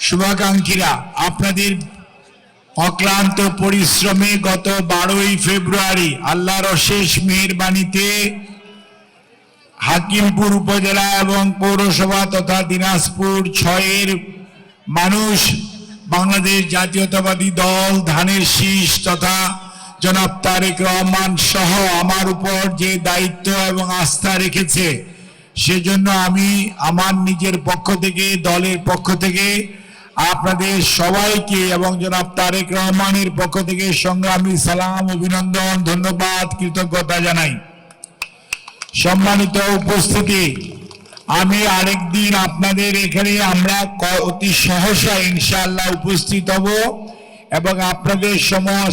শুভাকাঙ্ক্ষীরা, আপনাদের অক্লান্ত পরিশ্রমে গত 12ই ফেব্রুয়ারি আল্লাহর অশেষ মেহেরবানিতে হাকিমপুর উপজেলা এবং পৌরসভা তথা দিনাজপুর 6-এর মানুষ বাংলাদেশ জাতীয়তাবাদী দল ধানের শীষ তথা জনাব তারেক রহমান সহ আমার উপর যে দায়িত্ব এবং আস্থা রেখেছে, সেজন্য আমি আমার নিজের পক্ষ থেকে, দলের পক্ষ থেকে আপনাদের সবাইকে এবং জনাব তারেক রহমানের পক্ষ থেকে সংগ্রামী সালাম, অভিনন্দন, ধন্যবাদ, কৃতজ্ঞতা জানাই। সম্মানিত উপস্থিতি, আমি আরেকদিন আপনাদের এখানে আমরা অতি সহসা ইনশাআল্লাহ উপস্থিত হব এবং আপনাদের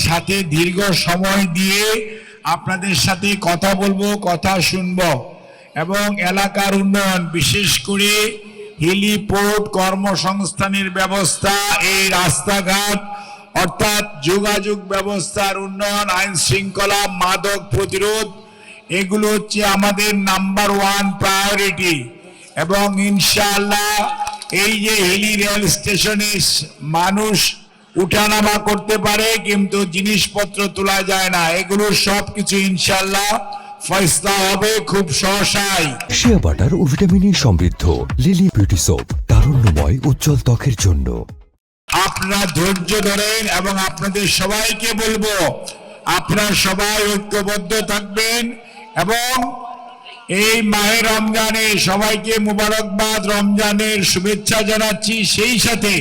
সাথে দীর্ঘ সময় দিয়ে আপনাদের সাথে কথা বলবো, কথা শুনবো এবং এলাকার উন্নয়ন, বিশেষ করে হেলিপোর্ট, কর্মসংস্থানের ব্যবস্থা, এই রাস্তাঘাট অর্থাৎ যোগাযোগ ব্যবস্থার উন্নয়ন, আইন শৃঙ্খলা, মাদক প্রতিরোধ, এগুলো হচ্ছে আমাদের নাম্বার 1 প্রায়োরিটি। এবং ইনশাআল্লাহ এই যে হেলি রেল স্টেশনে মানুষ উঠানামা করতে পারে কিন্তু জিনিসপত্র তোলা যায় না, এগুলো সবকিছু ইনশাআল্লাহ ফয়সালা হবে খুব সহসাই। শিয়া বাটার ও ভিটামিন ই সমৃদ্ধ লিলি বিউটি সোপ, তারুণ্যময় উজ্জ্বল ত্বকের জন্য। আপনারা ধৈর্য ধরেন এবং আপনাদের সবাইকে বলবো আপনারা সবাই ঐক্যবদ্ধ থাকবেন এবং এই মাহে রমজানে সবাইকে মুবারকবাদ, রমজানের শুভেচ্ছা জানাচ্ছি। সেই সাথে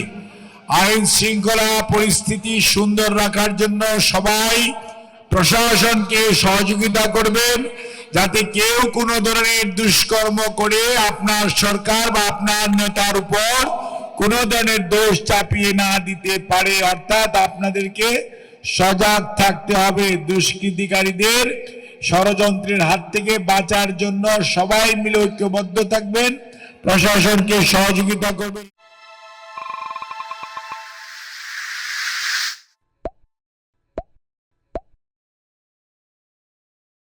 আইন শৃঙ্খলা পরিস্থিতি সুন্দর রাখার জন্য সবাই প্রশাসনকে সহযোগিতা করবেন, যাতে কেউ কোনো ধরনের দুষ্কর্ম করে আপনার সরকার বা আপনার নেতার উপর কোনো ধরনের দোষ চাপিয়ে না দিতে পারে। অর্থাৎ আপনাদেরকে সজাগ থাকতে হবে। দুষ্কৃতিকারীদের ষড়যন্ত্রের হাত থেকে বাঁচার জন্য সবাই মিলে ঐক্যবদ্ধ থাকবেন, প্রশাসনকে সহযোগিতা করবেন।